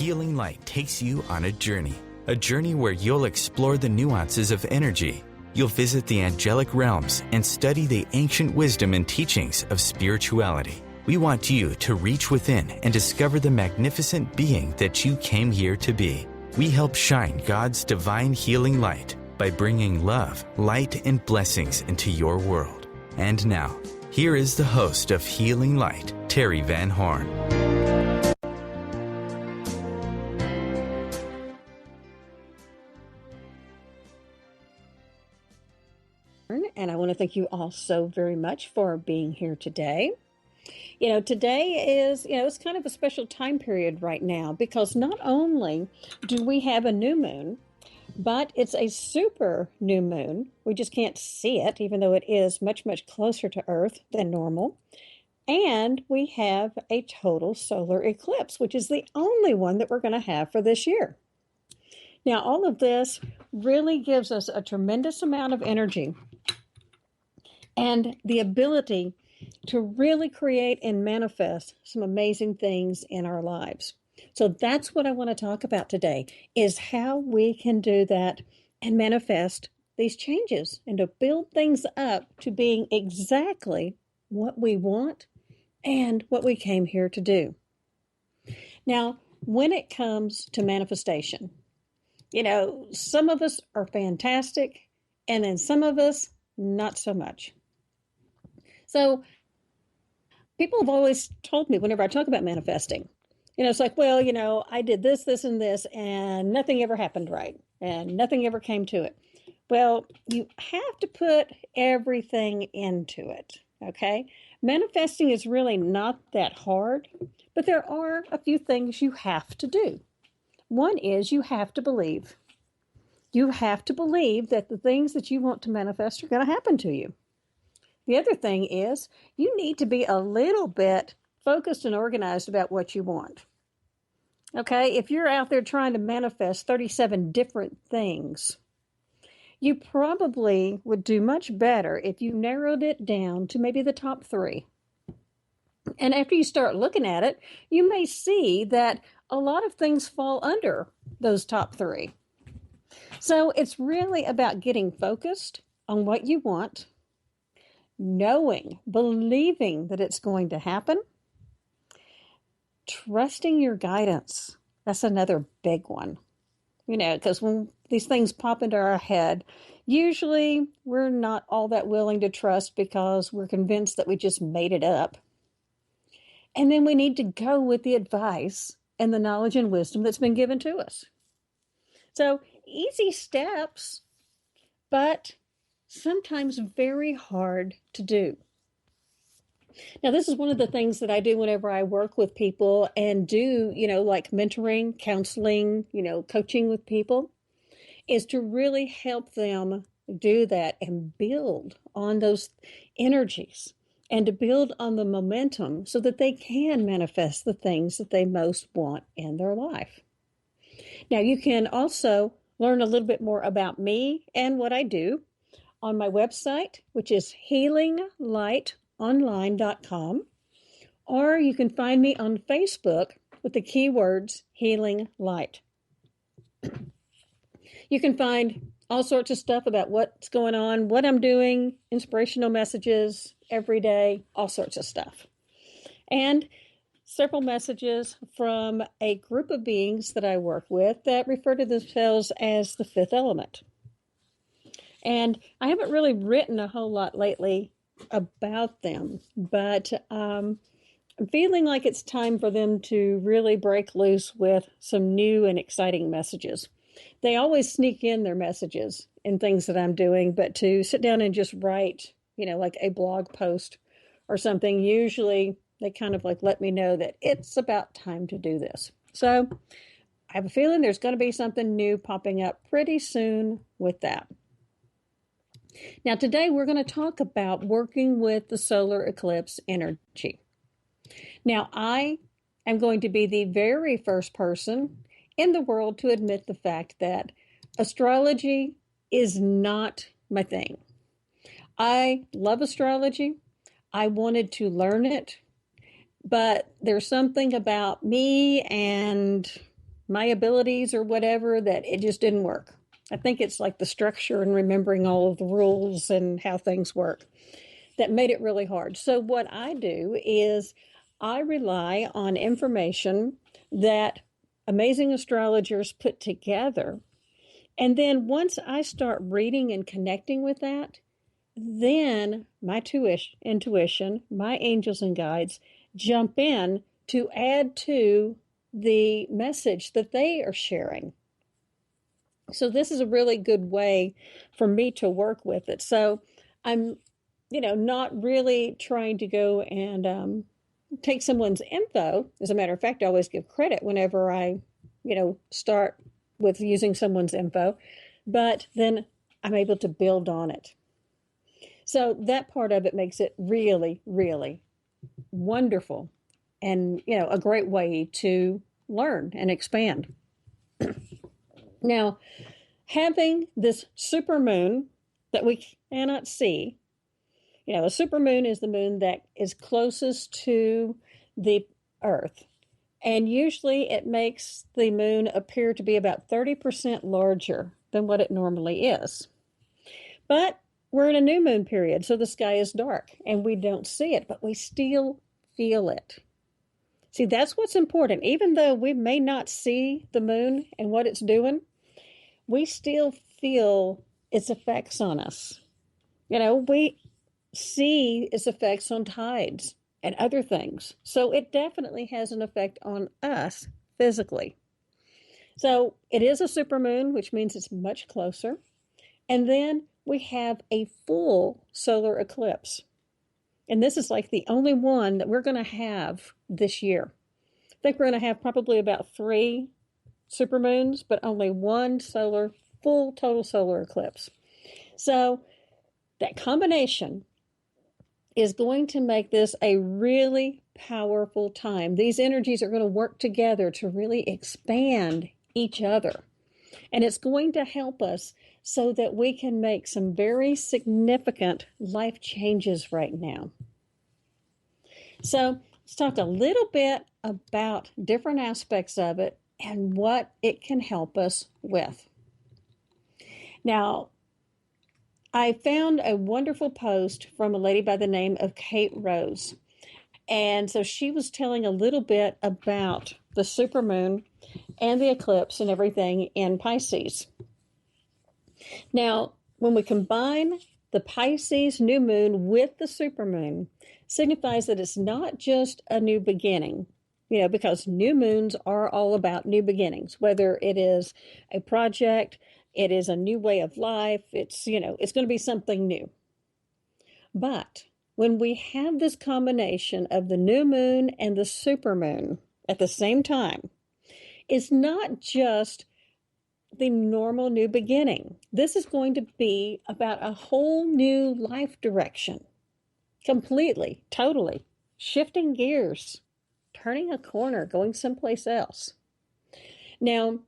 Healing Light takes you on a journey where you'll explore the nuances of energy. You'll visit the angelic realms and study the ancient wisdom and teachings of spirituality. We want you to reach within and discover the magnificent being that you came here to be. We help shine God's divine healing light by bringing love, light, and blessings into your world. And now, here is the host of Healing Light, Teri Van Horn. And I want to thank you all so very much for being here today. Today is, it's kind of a special time period right now because not only do we have a new moon, but it's a super new moon. We just can't see it, even though it is much, much closer to Earth than normal. And we have a total solar eclipse, which is the only one that we're going to have for this year. Now, all of this really gives us a tremendous amount of energy and the ability to really create and manifest some amazing things in our lives. So that's what I want to talk about today, is how we can do that and manifest these changes and to build things up to being exactly what we want and what we came here to do. Now, when it comes to manifestation, some of us are fantastic and then some of us not so much. So people have always told me whenever I talk about manifesting, it's like, well, I did this, this, and this, and nothing ever happened right, and nothing ever came to it. Well, you have to put everything into it, okay? Manifesting is really not that hard, but there are a few things you have to do. One is you have to believe. You have to believe that the things that you want to manifest are going to happen to you. The other thing is you need to be a little bit focused and organized about what you want. Okay, if you're out there trying to manifest 37 different things, you probably would do much better if you narrowed it down to maybe the top 3. And after you start looking at it, you may see that a lot of things fall under those top 3. So it's really about getting focused on what you want, knowing, believing that it's going to happen, trusting your guidance. That's another big one, because when these things pop into our head, usually we're not all that willing to trust because we're convinced that we just made it up. And then we need to go with the advice and the knowledge and wisdom that's been given to us. So easy steps, but sometimes very hard to do. Now, this is one of the things that I do whenever I work with people and do, like mentoring, counseling, coaching with people, is to really help them do that and build on those energies and to build on the momentum so that they can manifest the things that they most want in their life. Now, you can also learn a little bit more about me and what I do on my website, which is healinglightonline.com, or you can find me on Facebook with the keywords Healing Light. You can find all sorts of stuff about what's going on, what I'm doing, inspirational messages every day, all sorts of stuff. And several messages from a group of beings that I work with that refer to themselves as the fifth element. And I haven't really written a whole lot lately about them, but I'm feeling like it's time for them to really break loose with some new and exciting messages. They always sneak in their messages in things that I'm doing, but to sit down and just write, like a blog post or something, usually they kind of like let me know that it's about time to do this. So I have a feeling there's going to be something new popping up pretty soon with that. Now, today we're going to talk about working with the solar eclipse energy. Now, I am going to be the very first person in the world to admit the fact that astrology is not my thing. I love astrology. I wanted to learn it, but there's something about me and my abilities or whatever, that it just didn't work. I think it's like the structure and remembering all of the rules and how things work that made it really hard. So what I do is I rely on information that amazing astrologers put together. And then once I start reading and connecting with that, then my intuition, my angels and guides jump in to add to the message that they are sharing. So this is a really good way for me to work with it. So I'm, not really trying to go and take someone's info. As a matter of fact, I always give credit whenever I, start with using someone's info, but then I'm able to build on it. So that part of it makes it really, really wonderful and, a great way to learn and expand. Now, having this supermoon that we cannot see, a supermoon is the moon that is closest to the Earth. And usually it makes the moon appear to be about 30% larger than what it normally is. But we're in a new moon period, so the sky is dark and we don't see it, but we still feel it. See, that's what's important. Even though we may not see the moon and what it's doing, we still feel its effects on us. We see its effects on tides and other things. So it definitely has an effect on us physically. So it is a supermoon, which means it's much closer. And then we have a full solar eclipse. And this is like the only one that we're going to have this year. I think we're going to have probably about 3 supermoons, but only one full total solar eclipse. So that combination is going to make this a really powerful time. These energies are going to work together to really expand each other. And it's going to help us so that we can make some very significant life changes right now. So let's talk a little bit about different aspects of it and what it can help us with. Now, I found a wonderful post from a lady by the name of Kate Rose. And so she was telling a little bit about the supermoon and the eclipse and everything in Pisces. Now, when we combine the Pisces new moon with the supermoon, signifies that it's not just a new beginning, because new moons are all about new beginnings, whether it is a project, it is a new way of life, it's going to be something new. But when we have this combination of the new moon and the supermoon at the same time, it's not just the normal new beginning. This is going to be about a whole new life direction. Completely, totally, shifting gears, turning a corner, going someplace else. Now,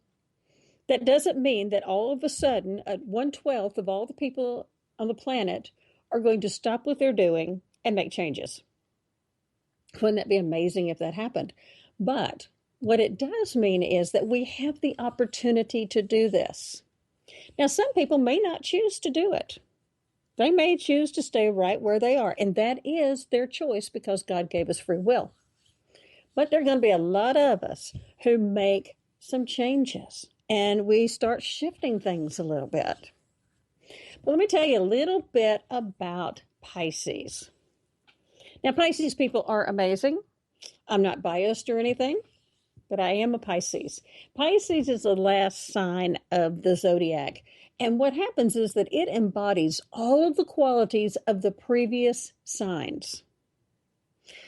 that doesn't mean that all of a sudden, 1/12 of all the people on the planet are going to stop what they're doing and make changes. Wouldn't that be amazing if that happened? But what it does mean is that we have the opportunity to do this. Now, some people may not choose to do it. They may choose to stay right where they are, and that is their choice because God gave us free will. But there are going to be a lot of us who make some changes, and we start shifting things a little bit. But let me tell you a little bit about Pisces. Now, Pisces people are amazing. I'm not biased or anything, but I am a Pisces. Pisces is the last sign of the zodiac. And what happens is that it embodies all of the qualities of the previous signs.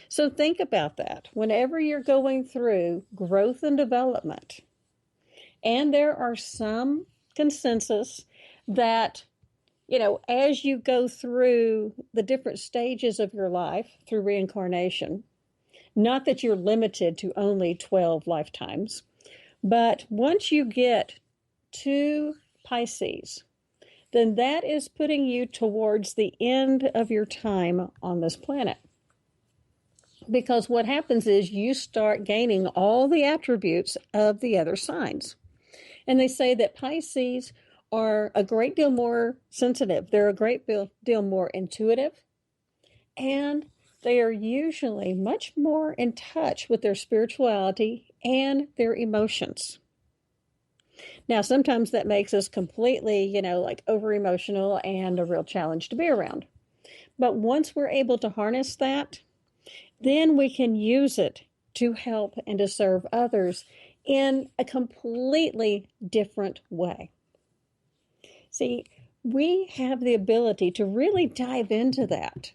So think about that. Whenever you're going through growth and development, and there are some consensus that, as you go through the different stages of your life through reincarnation, not that you're limited to only 12 lifetimes, but once you get to Pisces, then that is putting you towards the end of your time on this planet. because what happens is you start gaining all the attributes of the other signs. And they say that Pisces are a great deal more sensitive. They're a great deal more intuitive. And they are usually much more in touch with their spirituality and their emotions. Now, sometimes that makes us completely, like over emotional and a real challenge to be around. But once we're able to harness that, then we can use it to help and to serve others in a completely different way. See, we have the ability to really dive into that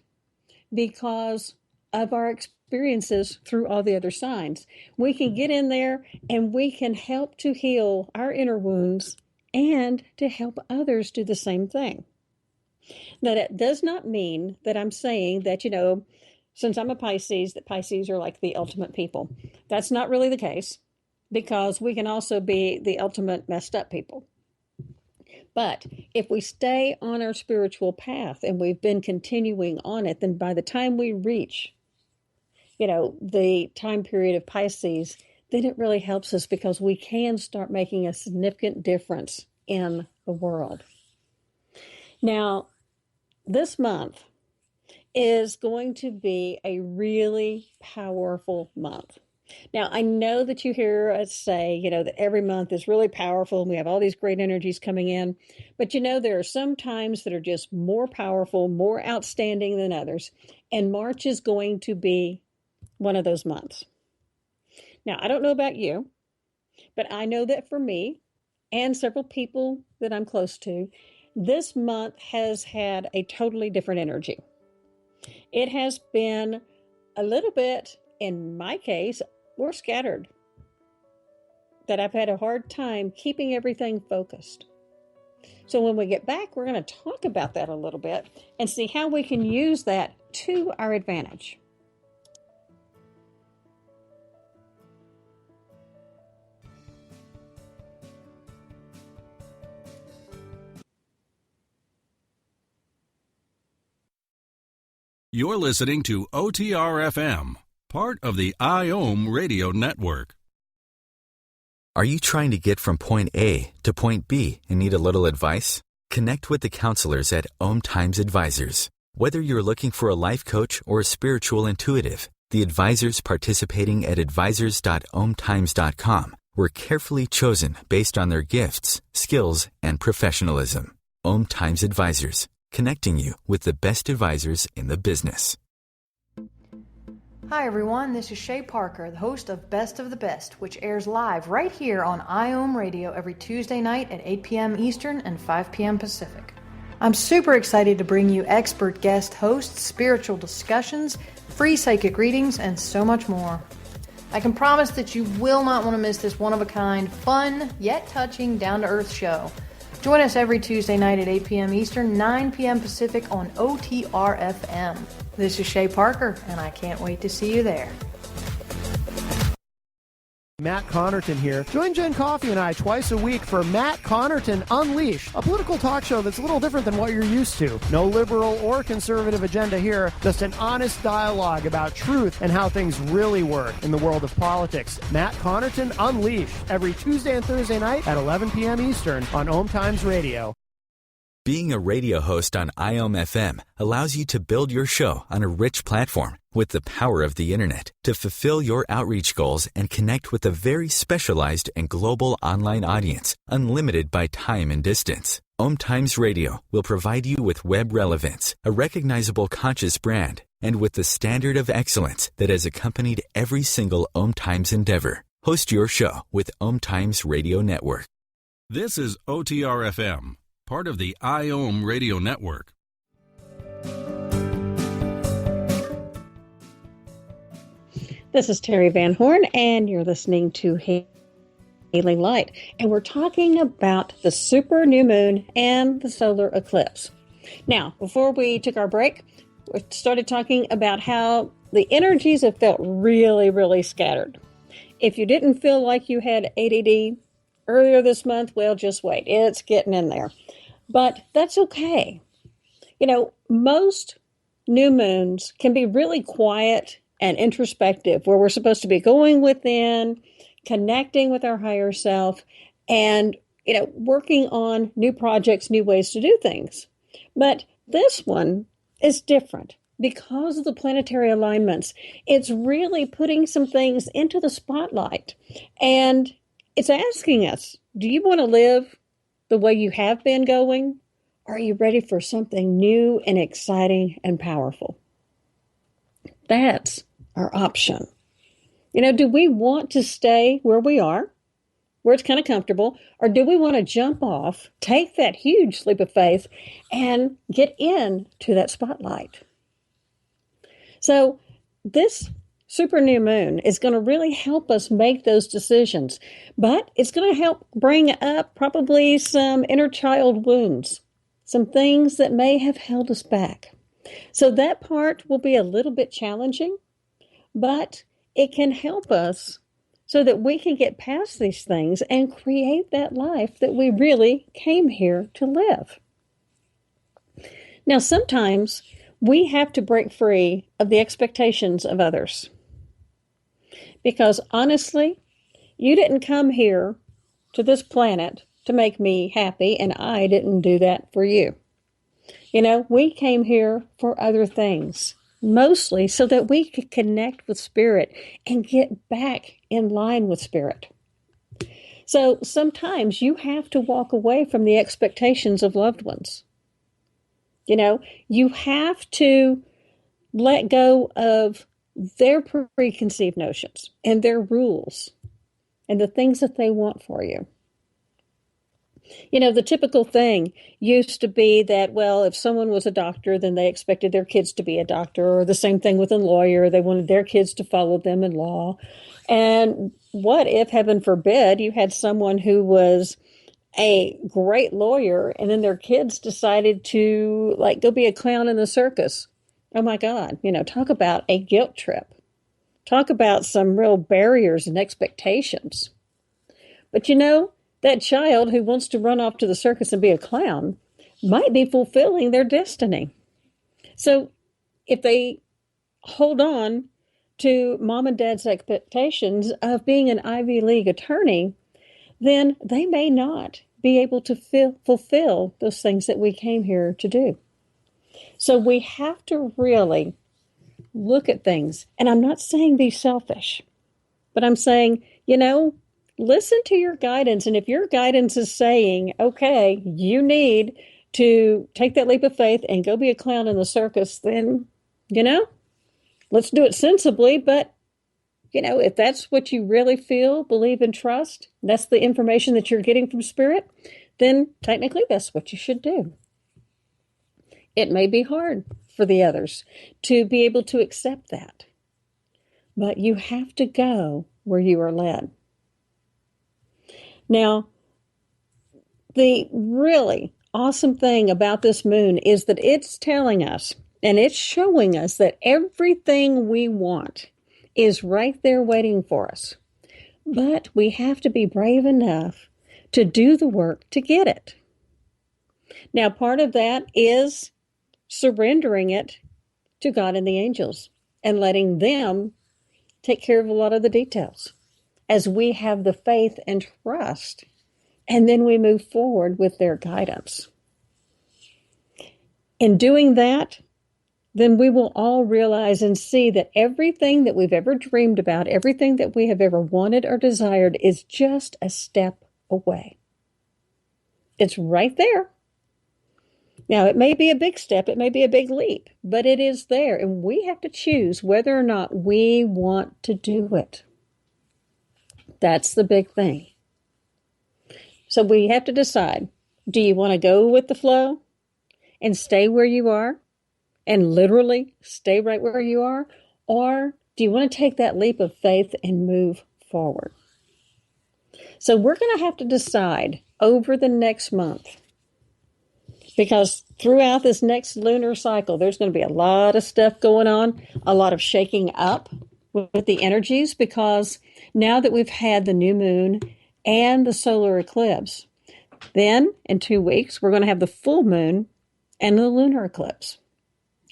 because of our experiences through all the other signs. We can get in there and we can help to heal our inner wounds and to help others do the same thing. Now, that does not mean that I'm saying that, since I'm a Pisces, that Pisces are like the ultimate people. That's not really the case, because we can also be the ultimate messed up people. But if we stay on our spiritual path and we've been continuing on it, then by the time we reach, the time period of Pisces, then it really helps us because we can start making a significant difference in the world. Now, this month is going to be a really powerful month. Now, I know that you hear us say, that every month is really powerful and we have all these great energies coming in. But, there are some times that are just more powerful, more outstanding than others. And March is going to be one of those months. Now, I don't know about you, but I know that for me and several people that I'm close to, this month has had a totally different energy. It has been a little bit, in my case, more scattered. That I've had a hard time keeping everything focused. So when we get back, we're going to talk about that a little bit and see how we can use that to our advantage. You're listening to OTR-FM, part of the IOM radio network. Are you trying to get from point A to point B and need a little advice? Connect with the counselors at OMTimes Advisors. Whether you're looking for a life coach or a spiritual intuitive, the advisors participating at advisors.omtimes.com were carefully chosen based on their gifts, skills, and professionalism. OMTimes Advisors, connecting you with the best advisors in the business. Hi everyone, this is Shay Parker, the host of Best of the Best, which airs live right here on IOM Radio every Tuesday night at 8 p.m. Eastern and 5 p.m. Pacific. I'm super excited to bring you expert guest hosts, spiritual discussions, free psychic readings, and so much more. I can promise that you will not want to miss this one-of-a-kind, fun, yet touching, down-to-earth show. Join us every Tuesday night at 8 p.m. Eastern, 9 p.m. Pacific on OTR-FM. This is Shay Parker, and I can't wait to see you there. Matt Connerton here. Join Jen Coffey and I twice a week for Matt Connerton Unleashed, a political talk show that's a little different than what you're used to. No liberal or conservative agenda here, just an honest dialogue about truth and how things really work in the world of politics. Matt Connerton Unleashed, every Tuesday and Thursday night at 11 p.m. Eastern on OMTimes Radio. Being a radio host on IOM FM allows you to build your show on a rich platform with the power of the internet to fulfill your outreach goals and connect with a very specialized and global online audience, unlimited by time and distance. OMTimes Radio will provide you with web relevance, a recognizable conscious brand, and with the standard of excellence that has accompanied every single OMTimes endeavor. Host your show with OMTimes Radio Network. This is OTR-FM, part of the IOM radio network. This is Teri Van Horn, and you're listening to Healing Light. And we're talking about the super new moon and the solar eclipse. Now, before we took our break, we started talking about how the energies have felt really, really scattered. If you didn't feel like you had ADD earlier this month, well, just wait. It's getting in there. But that's okay. Most new moons can be really quiet and introspective, where we're supposed to be going within, connecting with our higher self, and, working on new projects, new ways to do things. But this one is different because of the planetary alignments. It's really putting some things into the spotlight, and it's asking us, do you want to live the way you have been going? Or are you ready for something new and exciting and powerful? That's our option. Do we want to stay where we are, where it's kind of comfortable, or do we want to jump off, take that huge leap of faith, and get into that spotlight? So this super new moon is going to really help us make those decisions, but it's going to help bring up probably some inner child wounds, some things that may have held us back. So that part will be a little bit challenging, but it can help us so that we can get past these things and create that life that we really came here to live. Now, sometimes we have to break free of the expectations of others. Because honestly, you didn't come here to this planet to make me happy, and I didn't do that for you. We came here for other things, mostly so that we could connect with Spirit and get back in line with Spirit. So sometimes you have to walk away from the expectations of loved ones. You have to let go of their preconceived notions and their rules and the things that they want for you. The typical thing used to be that, well, if someone was a doctor, then they expected their kids to be a doctor, or the same thing with a lawyer. They wanted their kids to follow them in law. And what if, heaven forbid, you had someone who was a great lawyer and then their kids decided to go be a clown in the circus? Oh my God, talk about a guilt trip. Talk about some real barriers and expectations. But that child who wants to run off to the circus and be a clown might be fulfilling their destiny. So if they hold on to mom and dad's expectations of being an Ivy League attorney, then they may not be able to fulfill those things that we came here to do. So we have to really look at things. And I'm not saying be selfish, but I'm saying, listen to your guidance. And if your guidance is saying, okay, you need to take that leap of faith and go be a clown in the circus, then, let's do it sensibly. But, if that's what you really feel, believe, and trust, that's the information that you're getting from Spirit, then technically that's what you should do. It may be hard for the others to be able to accept that, but you have to go where you are led. Now, the really awesome thing about this moon is that it's telling us and it's showing us that everything we want is right there waiting for us. But we have to be brave enough to do the work to get it. Now, part of that is surrendering it to God and the angels and letting them take care of a lot of the details as we have the faith and trust, and then we move forward with their guidance. In doing that, then we will all realize and see that everything that we've ever dreamed about, everything that we have ever wanted or desired is just a step away. It's right there. Now, it may be a big step, it may be a big leap, but it is there, and we have to choose whether or not we want to do it. That's the big thing. So we have to decide, do you want to go with the flow and stay where you are and literally stay right where you are? Or do you want to take that leap of faith and move forward? So we're going to have to decide over the next month, because throughout this next lunar cycle, there's going to be a lot of stuff going on, a lot of shaking up with the energies, because now that we've had the new moon and the solar eclipse, then in 2 weeks, we're going to have the full moon and the lunar eclipse.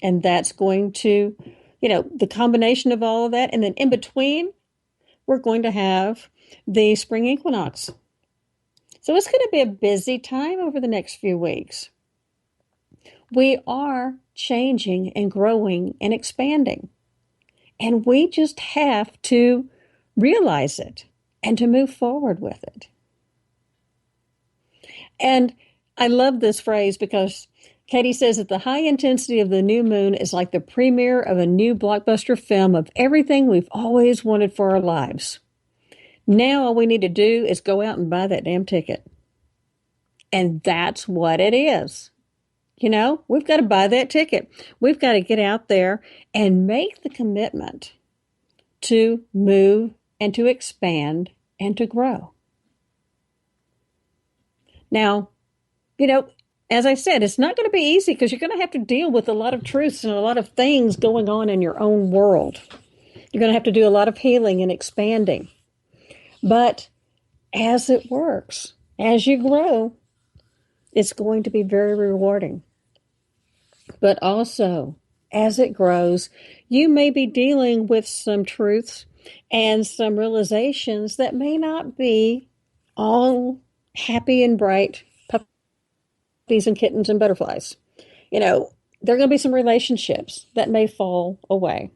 And that's going to the combination of all of that. And then in between, we're going to have the spring equinox. So it's going to be a busy time over the next few weeks. We are changing and growing and expanding. And we just have to realize it and to move forward with it. And I love this phrase because Katie says that the high intensity of the new moon is like the premiere of a new blockbuster film of everything we've always wanted for our lives. Now all we need to do is go out and buy that damn ticket. And that's what it is. We've got to buy that ticket. We've got to get out there and make the commitment to move and to expand and to grow. Now, as I said, it's not going to be easy because you're going to have to deal with a lot of truths and a lot of things going on in your own world. You're going to have to do a lot of healing and expanding. But as it works, as you grow, it's going to be very rewarding. But also, as it grows, you may be dealing with some truths and some realizations that may not be all happy and bright puppies and kittens and butterflies. There are going to be some relationships that may fall away.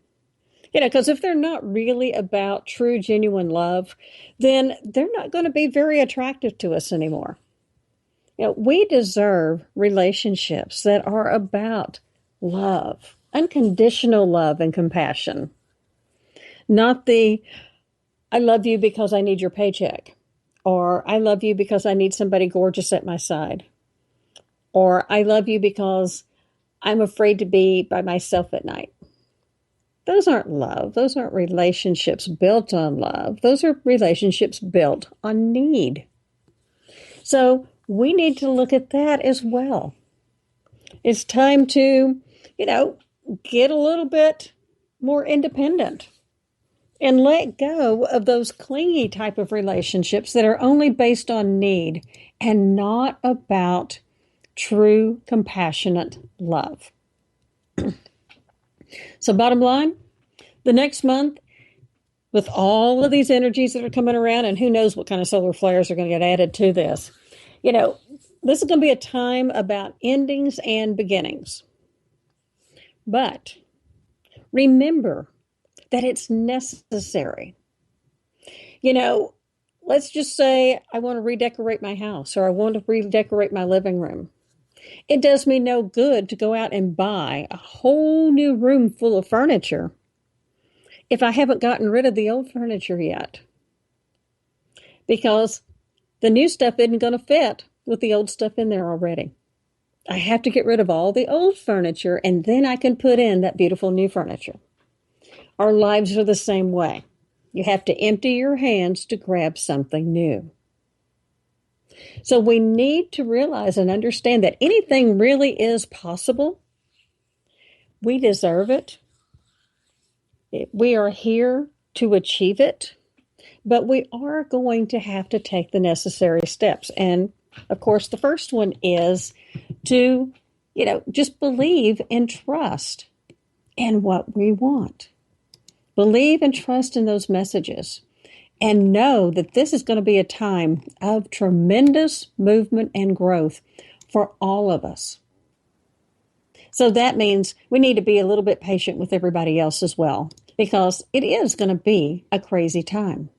Because if they're not really about true, genuine love, then they're not going to be very attractive to us anymore. We deserve relationships that are about love, unconditional love and compassion. Not the, I love you because I need your paycheck, or I love you because I need somebody gorgeous at my side, or I love you because I'm afraid to be by myself at night. Those aren't love. Those aren't relationships built on love. Those are relationships built on need. So we need to look at that as well. It's time to, get a little bit more independent and let go of those clingy type of relationships that are only based on need and not about true, compassionate love. So bottom line, the next month, with all of these energies that are coming around, and who knows what kind of solar flares are going to get added to this, this is going to be a time about endings and beginnings. But remember that it's necessary. Let's just say I want to redecorate my house or I want to redecorate my living room. It does me no good to go out and buy a whole new room full of furniture if I haven't gotten rid of the old furniture yet. Because the new stuff isn't going to fit with the old stuff in there already. I have to get rid of all the old furniture and then I can put in that beautiful new furniture. Our lives are the same way. You have to empty your hands to grab something new. So we need to realize and understand that anything really is possible. We deserve it. We are here to achieve it, but we are going to have to take the necessary steps. And of course, the first one is to, just believe and trust in what we want. Believe and trust in those messages. And know that this is going to be a time of tremendous movement and growth for all of us. So that means we need to be a little bit patient with everybody else as well, because it is going to be a crazy time.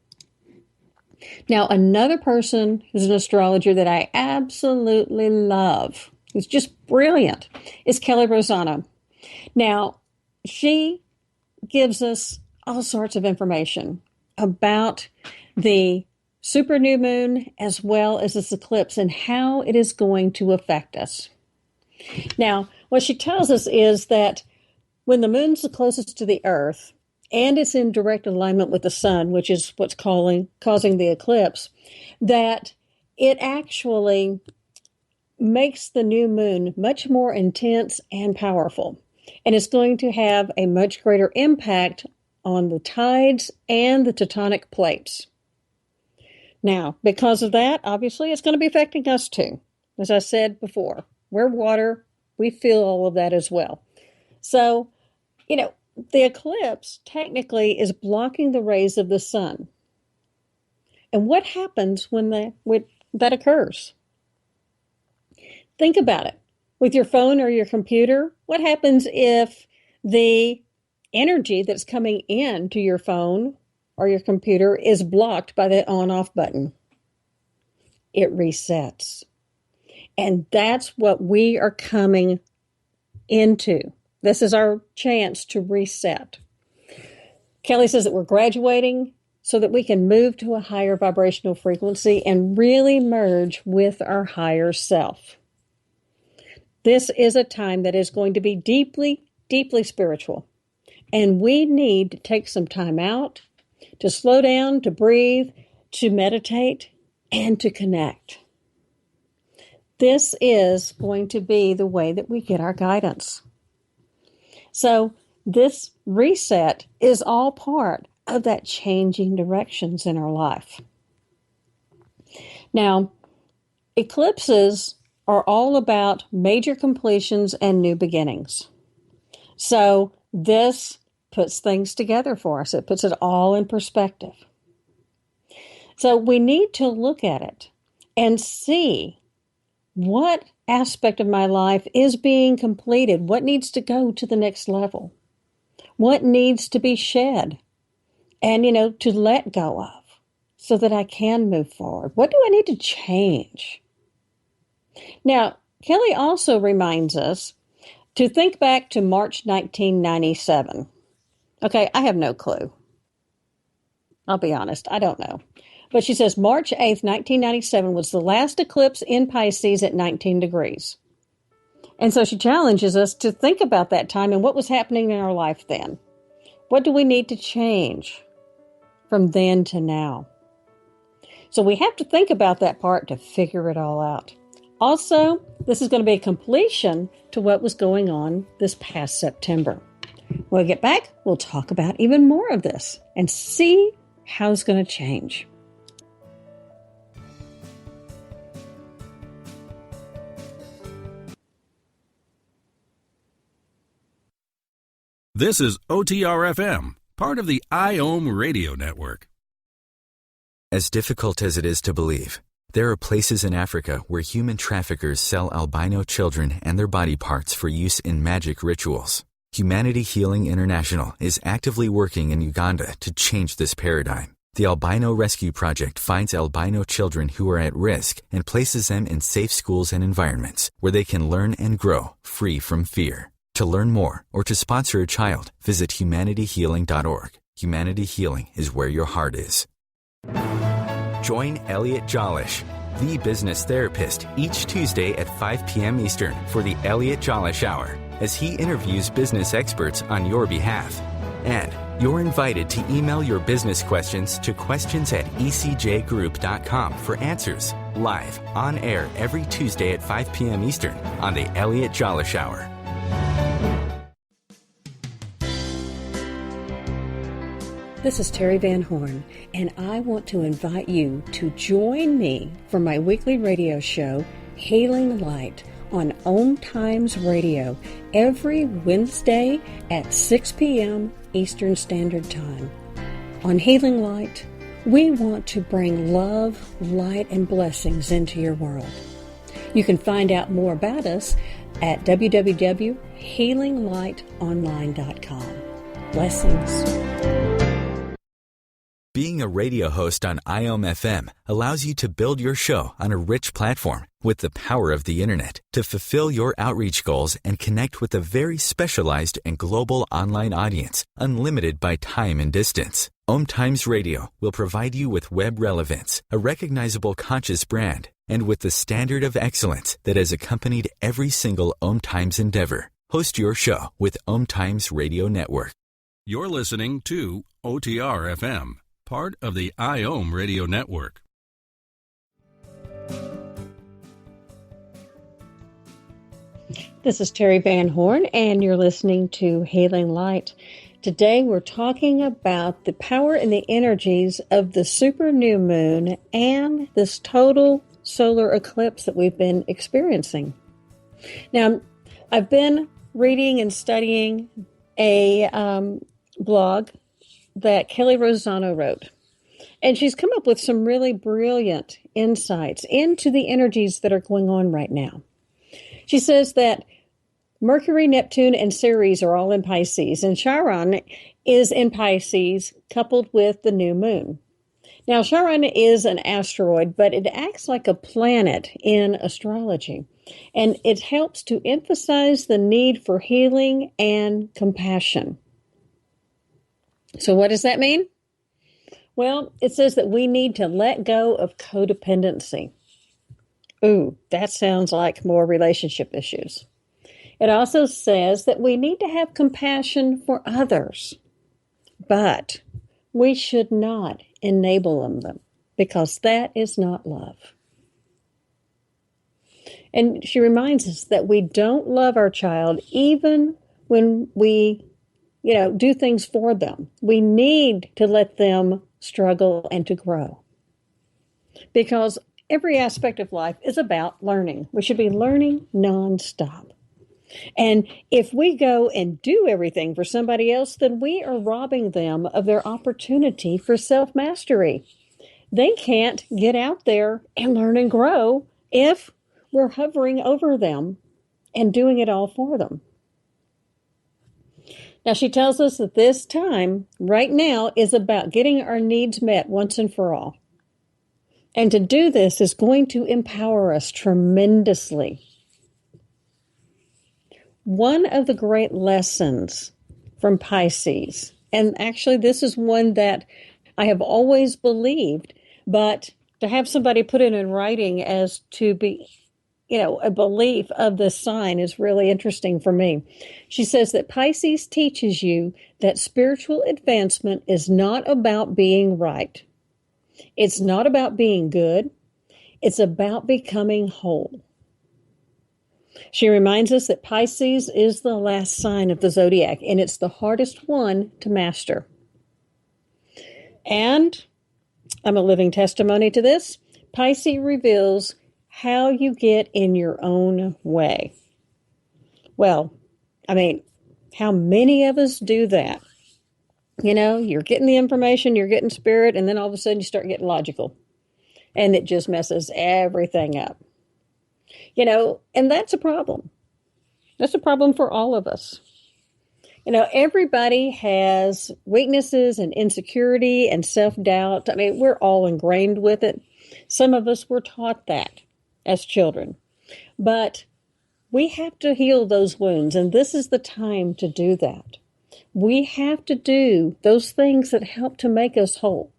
Now, another person who's an astrologer that I absolutely love, who's just brilliant, is Kelly Rosano. Now, she gives us all sorts of information about the super new moon as well as this eclipse and how it is going to affect us. Now, what she tells us is that when the moon's the closest to the earth and it's in direct alignment with the sun, which is what's causing the eclipse, that it actually makes the new moon much more intense and powerful. And it's going to have a much greater impact on the tides and the tectonic plates. Now, because of that, obviously, it's going to be affecting us too. As I said before, we're water. We feel all of that as well. So, the eclipse technically is blocking the rays of the sun. And what happens when that occurs? Think about it. With your phone or your computer, what happens if the energy that's coming in to your phone or your computer is blocked by the on-off button? It resets. And that's what we are coming into. This is our chance to reset. Kelly says that we're graduating so that we can move to a higher vibrational frequency and really merge with our higher self. This is a time that is going to be deeply, deeply spiritual. And we need to take some time out to slow down, to breathe, to meditate, and to connect. This is going to be the way that we get our guidance. So this reset is all part of that changing directions in our life. Now, eclipses are all about major completions and new beginnings. So this puts things together for us. It puts it all in perspective. So we need to look at it and see what aspect of my life is being completed, what needs to go to the next level, what needs to be shed, and, to let go of so that I can move forward. What do I need to change? Now, Kelly also reminds us to think back to March 1997. Okay, I have no clue. I'll be honest, I don't know. But she says March 8th, 1997 was the last eclipse in Pisces at 19 degrees. And so she challenges us to think about that time and what was happening in our life then. What do we need to change from then to now? So we have to think about that part to figure it all out. Also, this is going to be a completion to what was going on this past September. When we get back, we'll talk about even more of this and see how it's going to change. This is OTR-FM, part of the IOM radio network. As difficult as it is to believe, there are places in Africa where human traffickers sell albino children and their body parts for use in magic rituals. Humanity Healing International is actively working in Uganda to change this paradigm. The Albino Rescue Project finds albino children who are at risk and places them in safe schools and environments where they can learn and grow free from fear. To learn more or to sponsor a child, visit humanityhealing.org. Humanity Healing is where your heart is. Join Elliot Jolish, the business therapist, each Tuesday at 5 p.m. Eastern for the Elliot Jolish Hour, as he interviews business experts on your behalf. And you're invited to email your business questions to questions@ecjgroup.com for answers, live, on air every Tuesday at 5 p.m. Eastern on the Elliot Jolish Hour. This is Teri Van Horn, and I want to invite you to join me for my weekly radio show, Healing Light, on OMTimes Radio every Wednesday at 6 p.m. Eastern Standard Time. On Healing Light, we want to bring love, light, and blessings into your world. You can find out more about us at www.healinglightonline.com. Blessings. Being a radio host on IOM FM allows you to build your show on a rich platform with the power of the internet to fulfill your outreach goals and connect with a very specialized and global online audience, unlimited by time and distance. OMTimes Radio will provide you with web relevance, a recognizable conscious brand, and with the standard of excellence that has accompanied every single OMTimes endeavor. Host your show with OMTimes Radio Network. You're listening to OTR-FM, part of the IOM radio network. This is Teri Van Horn, and you're listening to Healing Light. Today we're talking about the power and the energies of the super new moon and this total solar eclipse that we've been experiencing. Now, I've been reading and studying a blog that Kelly Rosano wrote. And she's come up with some really brilliant insights into the energies that are going on right now. She says that Mercury, Neptune, and Ceres are all in Pisces, and Chiron is in Pisces coupled with the new moon. Now, Chiron is an asteroid, but it acts like a planet in astrology, and it helps to emphasize the need for healing and compassion. So what does that mean? Well, it says that we need to let go of codependency. Ooh, that sounds like more relationship issues. It also says that we need to have compassion for others, but we should not enable them because that is not love. And she reminds us that we don't love our child even when we, do things for them. We need to let them struggle and to grow. Because every aspect of life is about learning. We should be learning nonstop. And if we go and do everything for somebody else, then we are robbing them of their opportunity for self-mastery. They can't get out there and learn and grow if we're hovering over them and doing it all for them. Now, she tells us that this time, right now, is about getting our needs met once and for all. And to do this is going to empower us tremendously. One of the great lessons from Pisces, and actually this is one that I have always believed, but to have somebody put it in writing as to be, a belief of this sign is really interesting for me. She says that Pisces teaches you that spiritual advancement is not about being right. It's not about being good. It's about becoming whole. She reminds us that Pisces is the last sign of the zodiac, and it's the hardest one to master. And I'm a living testimony to this. Pisces reveals how you get in your own way. Well, how many of us do that? You're getting the information, you're getting spirit, and then all of a sudden you start getting logical. And it just messes everything up. And that's a problem. That's a problem for all of us. Everybody has weaknesses and insecurity and self-doubt. We're all ingrained with it. Some of us were taught that as children. But we have to heal those wounds, and this is the time to do that. We have to do those things that help to make us whole,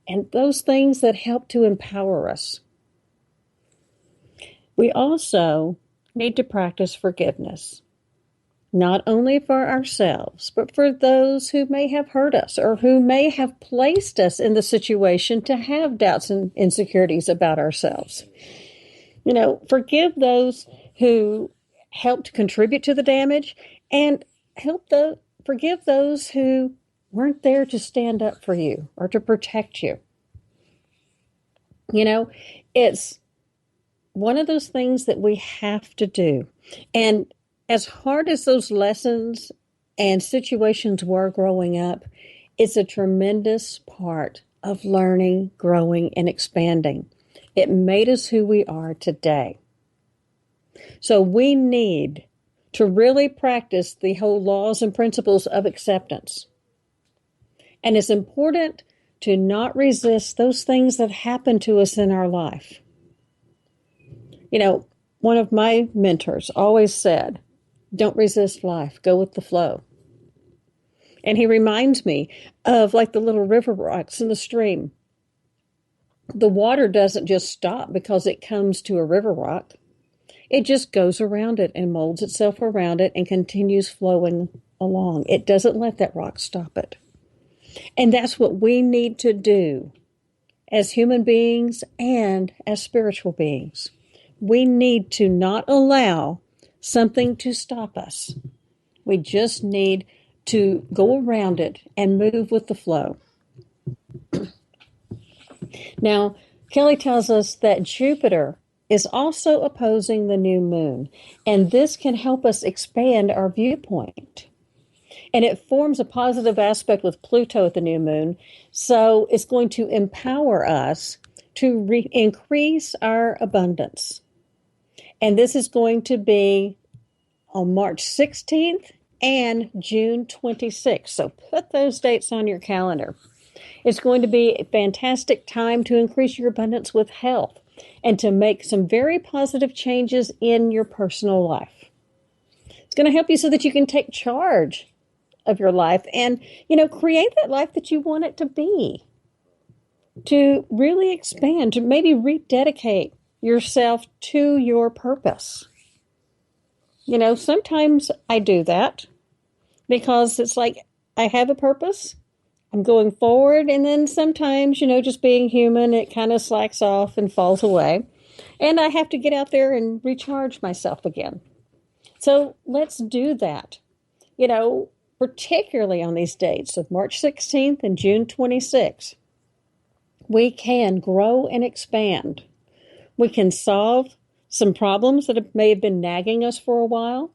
and those things that help to empower us. We also need to practice forgiveness, not only for ourselves, but for those who may have hurt us or who may have placed us in the situation to have doubts and insecurities about ourselves. Forgive those who helped contribute to the damage, and forgive those who weren't there to stand up for you or to protect you. It's one of those things that we have to do. And as hard as those lessons and situations were growing up, it's a tremendous part of learning, growing, and expanding. It made us who we are today. So we need to really practice the whole laws and principles of acceptance. And it's important to not resist those things that happen to us in our life. One of my mentors always said, don't resist life, go with the flow. And he reminds me of like the little river rocks in the stream. The water doesn't just stop because it comes to a river rock. It just goes around it and molds itself around it and continues flowing along. It doesn't let that rock stop it. And that's what we need to do as human beings and as spiritual beings. We need to not allow something to stop us. We just need to go around it and move with the flow. Now, Kelly tells us that Jupiter is also opposing the new moon, and this can help us expand our viewpoint. And it forms a positive aspect with Pluto at the new moon. So it's going to empower us to increase our abundance. And this is going to be on March 16th and June 26th. So put those dates on your calendar. It's going to be a fantastic time to increase your abundance with health and to make some very positive changes in your personal life. It's going to help you so that you can take charge of your life and, create that life that you want it to be, to really expand, to maybe rededicate yourself to your purpose. Sometimes I do that because it's like I have a purpose, I'm going forward, and then sometimes, just being human, it kind of slacks off and falls away, and I have to get out there and recharge myself again. So let's do that, particularly on these dates of March 16th and June 26th. We can grow and expand. We can solve some problems that may have been nagging us for a while.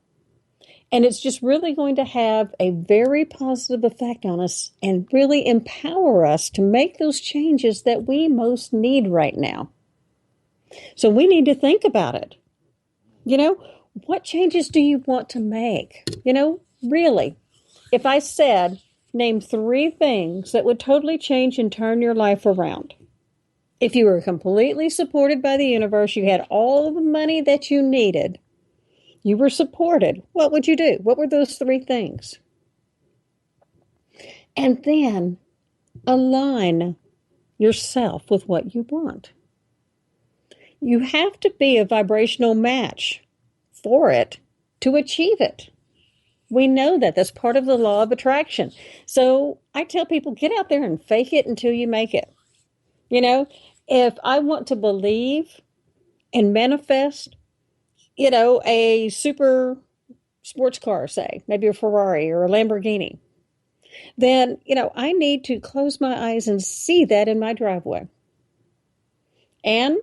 And it's just really going to have a very positive effect on us and really empower us to make those changes that we most need right now. So we need to think about it. What changes do you want to make? Really, if I said, name 3 things that would totally change and turn your life around. If you were completely supported by the universe, you had all the money that you needed, you were supported, what would you do? What were those 3 things? And then align yourself with what you want. You have to be a vibrational match for it to achieve it. We know that. That's part of the law of attraction. So I tell people, get out there and fake it until you make it. If I want to believe and manifest, a super sports car, say, maybe a Ferrari or a Lamborghini, then, I need to close my eyes and see that in my driveway. And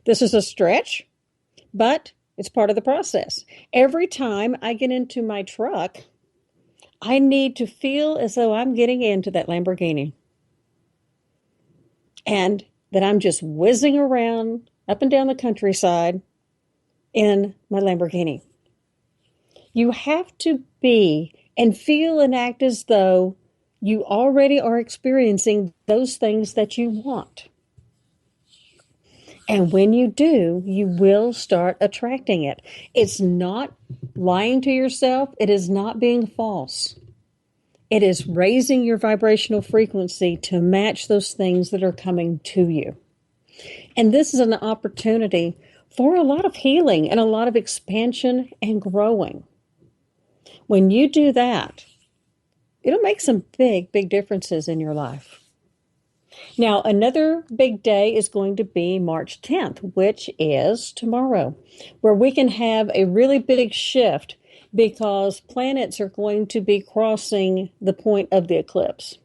this is a stretch, but it's part of the process. Every time I get into my truck, I need to feel as though I'm getting into that Lamborghini. And that I'm just whizzing around up and down the countryside in my Lamborghini. You have to be and feel and act as though you already are experiencing those things that you want. And when you do, you will start attracting it. It's not lying to yourself. It is not being false. It is raising your vibrational frequency to match those things that are coming to you. And this is an opportunity for a lot of healing and a lot of expansion and growing. When you do that, it'll make some big, big differences in your life. Now, another big day is going to be March 10th, which is tomorrow, where we can have a really big shift because planets are going to be crossing the point of the eclipse.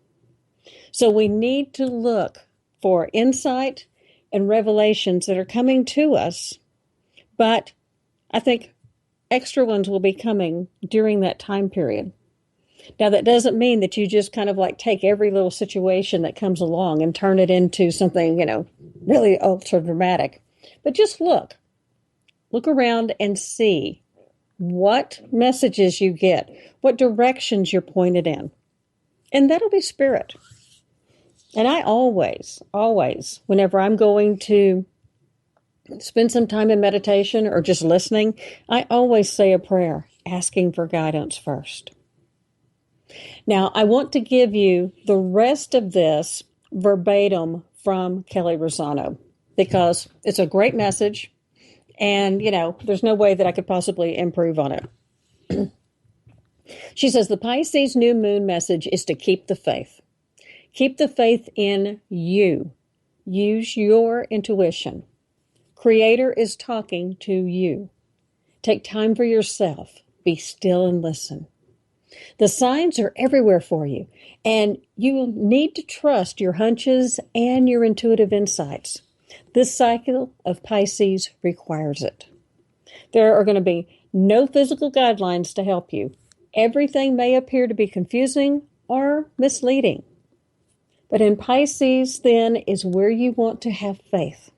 So we need to look for insight and revelations that are coming to us, but I think extra ones will be coming during that time period. Now, that doesn't mean that you just kind of like take every little situation that comes along and turn it into something, really ultra dramatic. But just look around and see what messages you get, what directions you're pointed in. And that'll be spirit. And I always, whenever I'm going to spend some time in meditation or just listening, I always say a prayer, asking for guidance first. Now, I want to give you the rest of this verbatim from Kelly Rosano because it's a great message. And, there's no way that I could possibly improve on it. She says, the Pisces New Moon message is to keep the faith. Keep the faith in you. Use your intuition. Creator is talking to you. Take time for yourself. Be still and listen. The signs are everywhere for you, and you need to trust your hunches and your intuitive insights. This cycle of Pisces requires it. There are going to be no physical guidelines to help you, Everything may appear to be confusing or misleading. But in Pisces, then, is where you want to have faith.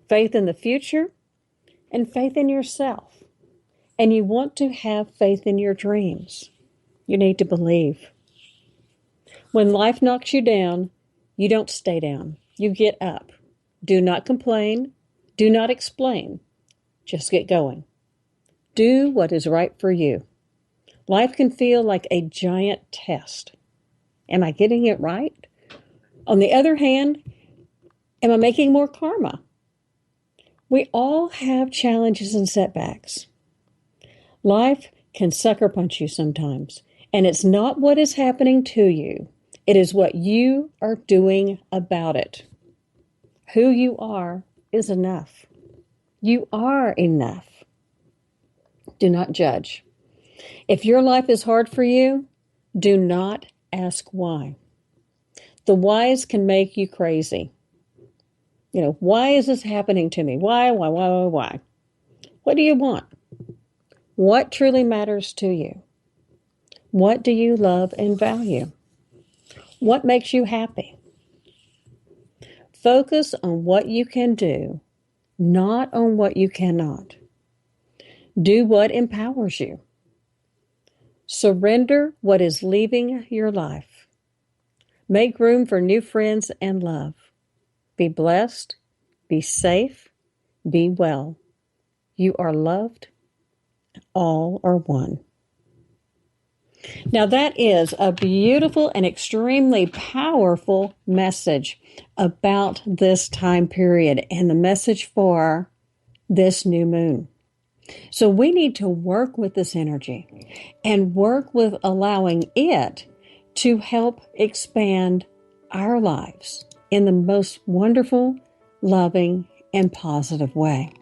Faith in the future and faith in yourself. And you want to have faith in your dreams. You need to believe. When life knocks you down, you don't stay down. You get up. Do not complain. Do not explain. Just get going. Do what is right for you. Life can feel like a giant test. Am I getting it right? On the other hand, am I making more karma? We all have challenges and setbacks. Life can sucker punch you sometimes, and it's not what is happening to you. It is what you are doing about it. Who you are is enough. You are enough. Do not judge. If your life is hard for you, do not ask why. The whys can make you crazy. Why is this happening to me? Why? What do you want? What truly matters to you? What do you love and value? What makes you happy? Focus on what you can do, not on what you cannot. Do what empowers you. Surrender what is leaving your life. Make room for new friends and love. Be blessed, be safe, be well. You are loved. All are one. Now that is a beautiful and extremely powerful message about this time period and the message for this new moon. So we need to work with this energy and work with allowing it to help expand our lives in the most wonderful, loving, and positive way.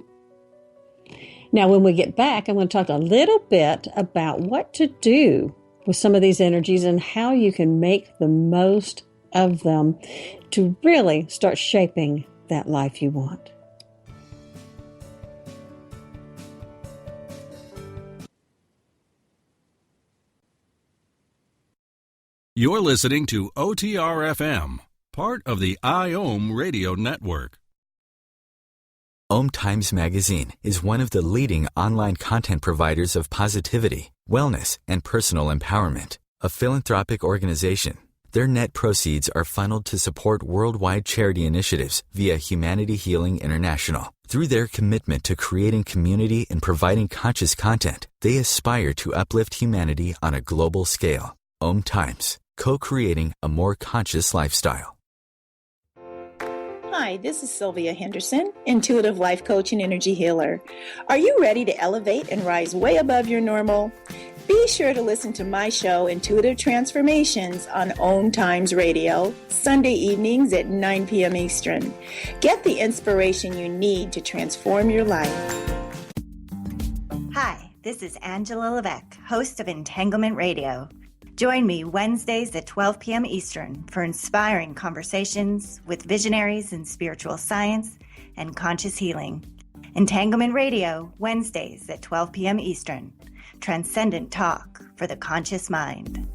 Now, when we get back, I'm going to talk a little bit about what to do with some of these energies and how you can make the most of them to really start shaping that life you want. You're listening to OTR-FM, part of the IOM radio network. OMTimes Magazine is one of the leading online content providers of positivity, wellness, and personal empowerment. A philanthropic organization, their net proceeds are funneled to support worldwide charity initiatives via Humanity Healing International. Through their commitment to creating community and providing conscious content, they aspire to uplift humanity on a global scale. OMTimes, co-creating a more conscious lifestyle. Hi, this is Sylvia Henderson, intuitive life coach and energy healer. Are you ready to elevate and rise way above your normal? Be sure to listen to my show, Intuitive Transformations, on OMTimes Radio, Sunday evenings at 9 p.m. Eastern. Get the inspiration you need to transform your life. Hi, this is Angela Levesque, host of Entanglement Radio. Join me Wednesdays at 12 p.m. Eastern for inspiring conversations with visionaries in spiritual science and conscious healing. Entanglement Radio, Wednesdays at 12 p.m. Eastern. Transcendent talk for the conscious mind.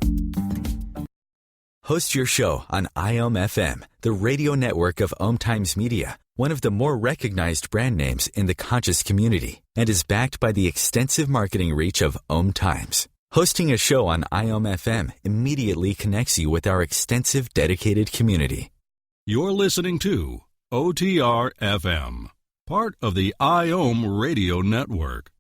Host your show on IOM FM, the radio network of OMTimes Media, one of the more recognized brand names in the conscious community, and is backed by the extensive marketing reach of OMTimes. Hosting a show on IOM FM immediately connects you with our extensive dedicated community. You're listening to OTR-FM, part of the IOM radio network.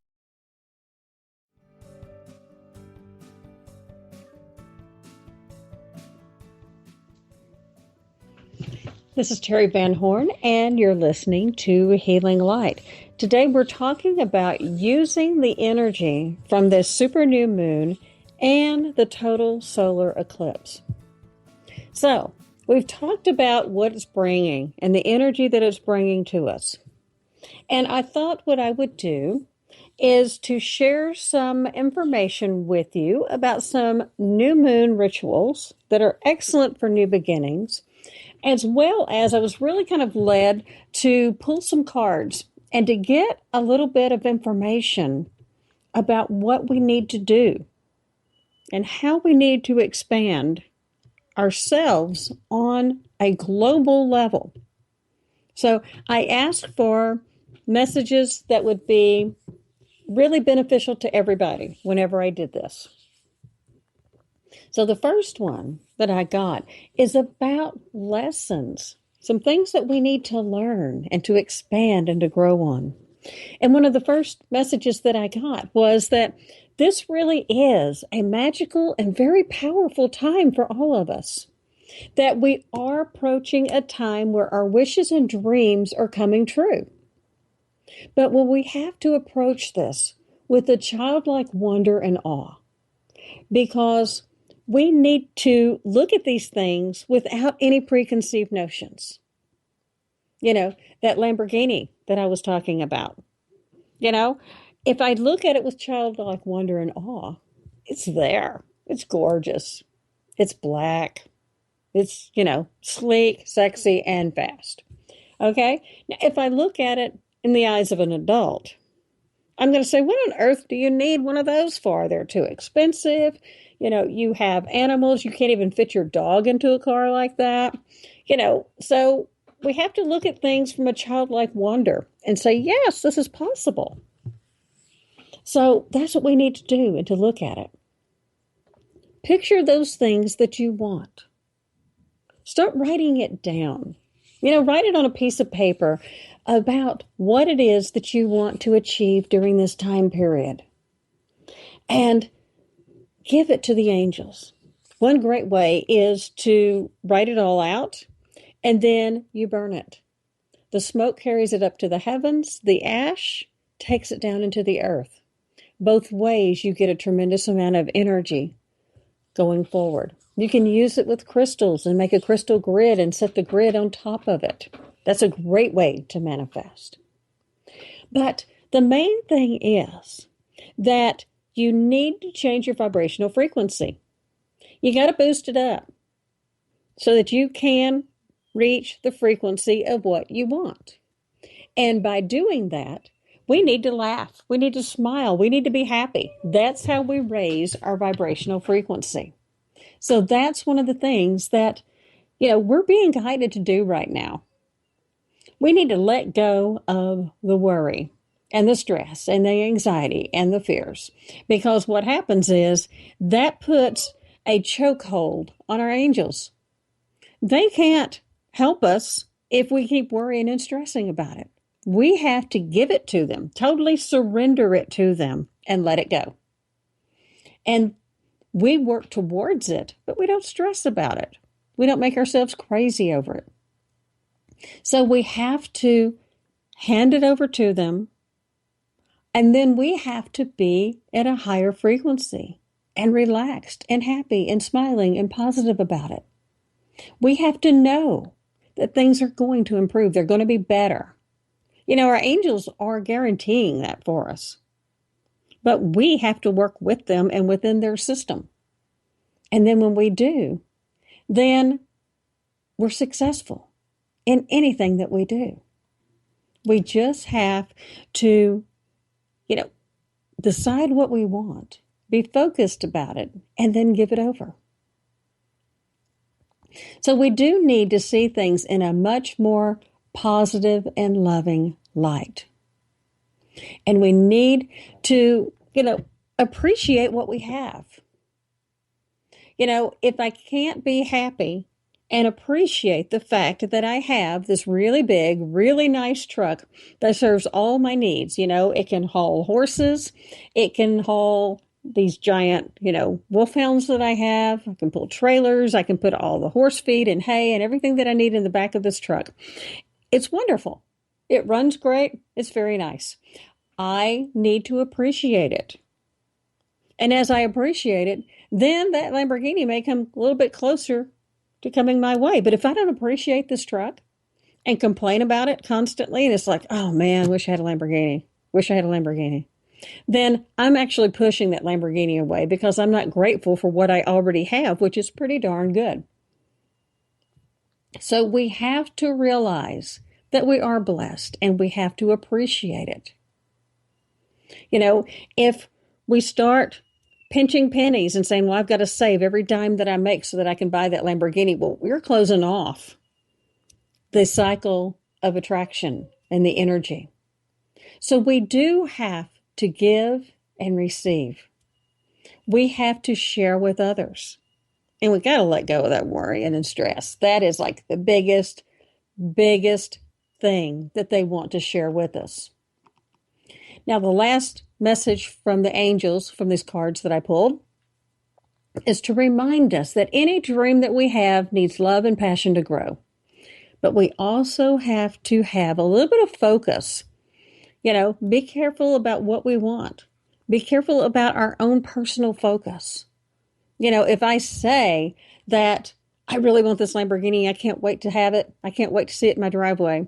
This is Teri Van Horn, and you're listening to Healing Light. Today we're talking about using the energy from this super new moon and the total solar eclipse. So, we've talked about what it's bringing and the energy that it's bringing to us. And I thought what I would do is to share some information with you about some new moon rituals that are excellent for new beginnings, as well as I was really kind of led to pull some cards and to get a little bit of information about what we need to do and how we need to expand ourselves on a global level. So I asked for messages that would be really beneficial to everybody whenever I did this. So the first one that I got is about lessons, some things that we need to learn and to expand and to grow on. And one of the first messages that I got was that this really is a magical and very powerful time for all of us. That we are approaching a time where our wishes and dreams are coming true. But will we have to approach this with a childlike wonder and awe? Because we need to look at these things without any preconceived notions. That Lamborghini that I was talking about. If I look at it with childlike wonder and awe, it's there. It's gorgeous. It's black. It's, sleek, sexy, and fast. Okay? Now, if I look at it in the eyes of an adult, I'm going to say, what on earth do you need one of those for? They're too expensive. You have animals. You can't even fit your dog into a car like that. So we have to look at things from a childlike wonder and say, yes, this is possible. So that's what we need to do and to look at it. Picture those things that you want. Start writing it down. Write it on a piece of paper about what it is that you want to achieve during this time period. And give it to the angels. One great way is to write it all out and then you burn it. The smoke carries it up to the heavens. The ash takes it down into the earth. Both ways you get a tremendous amount of energy going forward. You can use it with crystals and make a crystal grid and set the grid on top of it. That's a great way to manifest. But the main thing is that you need to change your vibrational frequency. You got to boost it up so that you can reach the frequency of what you want. And by doing that, we need to laugh. We need to smile. We need to be happy. That's how we raise our vibrational frequency. So that's one of the things that, we're being guided to do right now. We need to let go of the worry and the stress and the anxiety and the fears. Because what happens is that puts a chokehold on our angels. They can't help us if we keep worrying and stressing about it. We have to give it to them, totally surrender it to them and let it go. And we work towards it, but we don't stress about it. We don't make ourselves crazy over it. So we have to hand it over to them, and then we have to be at a higher frequency and relaxed and happy and smiling and positive about it. We have to know that things are going to improve. They're going to be better. Our angels are guaranteeing that for us. But we have to work with them and within their system. And then when we do, then we're successful in anything that we do. We just have to, decide what we want, be focused about it, and then give it over. So we do need to see things in a much more positive and loving light. And we need to, appreciate what we have. If I can't be happy and appreciate the fact that I have this really big, really nice truck that serves all my needs, it can haul horses, it can haul these giant, wolfhounds that I have. I can pull trailers. I can put all the horse feed and hay and everything that I need in the back of this truck. It's wonderful. It runs great. It's very nice. I need to appreciate it. And as I appreciate it, then that Lamborghini may come a little bit closer to coming my way. But if I don't appreciate this truck and complain about it constantly, and it's like, oh man, wish I had a Lamborghini. Wish I had a Lamborghini. Then I'm actually pushing that Lamborghini away because I'm not grateful for what I already have, which is pretty darn good. So we have to realize that we are blessed and we have to appreciate it. If we start pinching pennies and saying, well, I've got to save every dime that I make so that I can buy that Lamborghini. Well, we're closing off the cycle of attraction and the energy. So we do have to give and receive. We have to share with others. And we got to let go of that worry and stress. That is like the biggest thing that they want to share with us. Now, the last message from the angels from these cards that I pulled is to remind us that any dream that we have needs love and passion to grow. But we also have to have a little bit of focus. Be careful about what we want. Be careful about our own personal focus. If I say that I really want this Lamborghini, I can't wait to have it. I can't wait to see it in my driveway.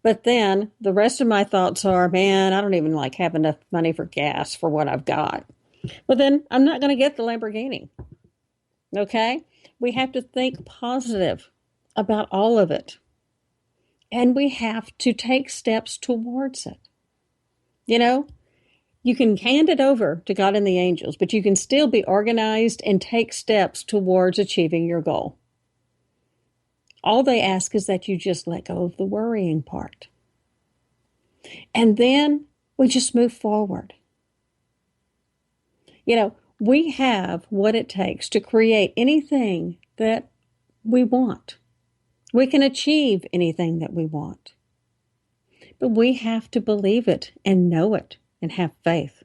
But then the rest of my thoughts are, man, I don't even have enough money for gas for what I've got. Well, then I'm not going to get the Lamborghini. Okay? We have to think positive about all of it. And we have to take steps towards it. You can hand it over to God and the angels, but you can still be organized and take steps towards achieving your goal. All they ask is that you just let go of the worrying part. And then we just move forward. We have what it takes to create anything that we want. We can achieve anything that we want. But we have to believe it and know it and have faith.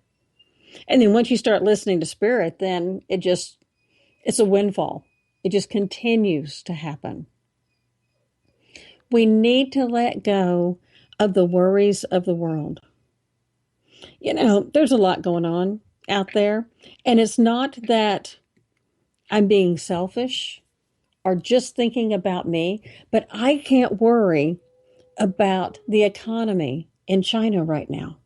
And then once you start listening to Spirit, then it's a windfall. It just continues to happen. We need to let go of the worries of the world. There's a lot going on out there. And it's not that I'm being selfish or just thinking about me, but I can't worry about the economy in China right now.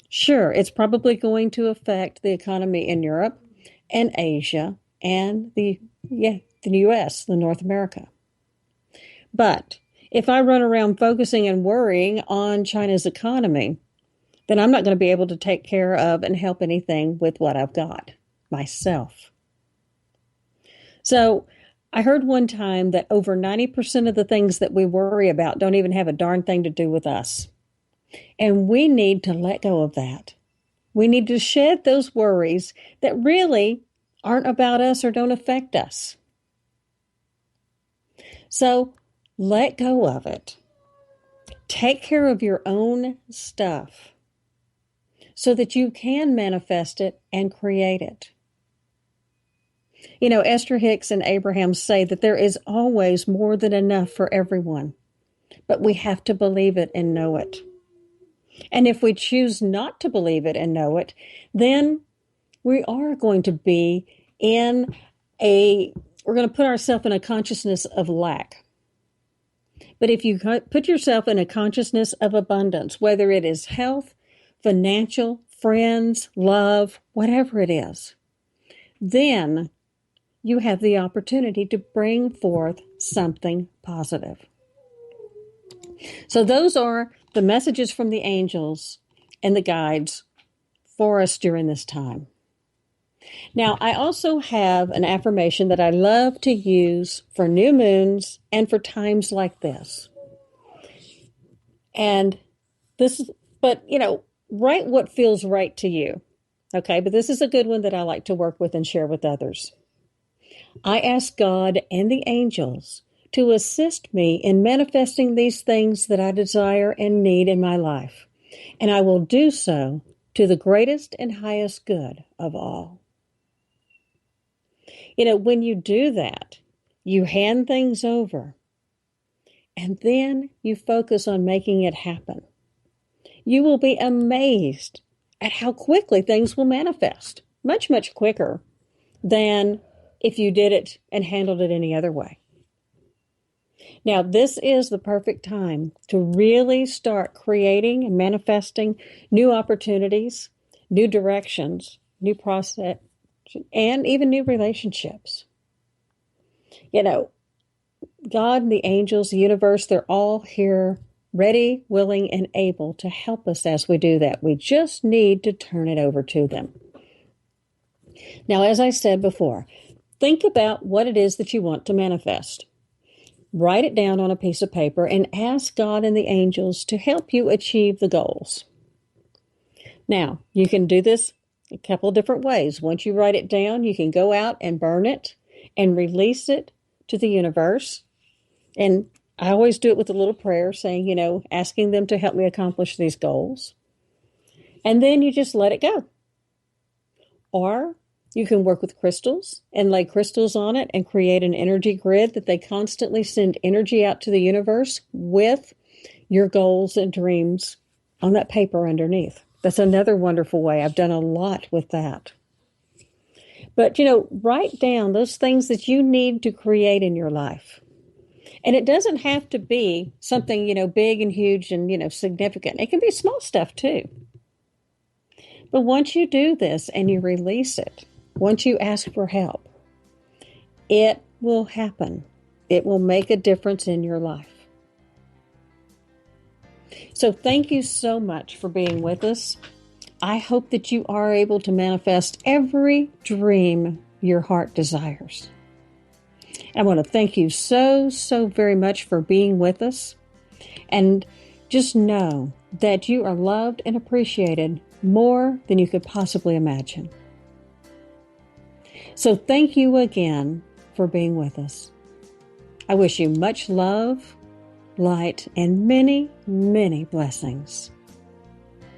Sure, it's probably going to affect the economy in Europe and Asia and the U.S., the North America. But if I run around focusing and worrying on China's economy, then I'm not going to be able to take care of and help anything with what I've got myself. So I heard one time that over 90% of the things that we worry about don't even have a darn thing to do with us. And we need to let go of that. We need to shed those worries that really aren't about us or don't affect us. So let go of it. Take care of your own stuff so that you can manifest it and create it. Esther Hicks and Abraham say that there is always more than enough for everyone, but we have to believe it and know it. And if we choose not to believe it and know it, then we are going to be we're going to put ourselves in a consciousness of lack. But if you put yourself in a consciousness of abundance, whether it is health, financial, friends, love, whatever it is, then you have the opportunity to bring forth something positive. So those are the messages from the angels and the guides for us during this time. Now, I also have an affirmation that I love to use for new moons and for times like this. And write what feels right to you. Okay, but this is a good one that I like to work with and share with others. I ask God and the angels to assist me in manifesting these things that I desire and need in my life. And I will do so to the greatest and highest good of all. When you do that, you hand things over, and then you focus on making it happen. You will be amazed at how quickly things will manifest, much, much quicker than if you did it and handled it any other way. Now, this is the perfect time to really start creating and manifesting new opportunities, new directions, new process, and even new relationships. God, the angels, the universe, they're all here, ready, willing, and able to help us as we do that. We just need to turn it over to them. Now, as I said before, think about what it is that you want to manifest. Write it down on a piece of paper and ask God and the angels to help you achieve the goals. Now, you can do this a couple of different ways. Once you write it down, you can go out and burn it and release it to the universe. And I always do it with a little prayer saying, asking them to help me accomplish these goals. And then you just let it go. Or you can work with crystals and lay crystals on it and create an energy grid that they constantly send energy out to the universe with your goals and dreams on that paper underneath. That's another wonderful way. I've done a lot with that. But, write down those things that you need to create in your life. And it doesn't have to be something, big and huge and, significant. It can be small stuff too. But once you do this and you release it, once you ask for help, it will happen. It will make a difference in your life. So thank you so much for being with us. I hope that you are able to manifest every dream your heart desires. I want to thank you so very much for being with us. And just know that you are loved and appreciated more than you could possibly imagine. So thank you again for being with us. I wish you much love, light, and many, many blessings.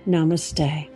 Namaste.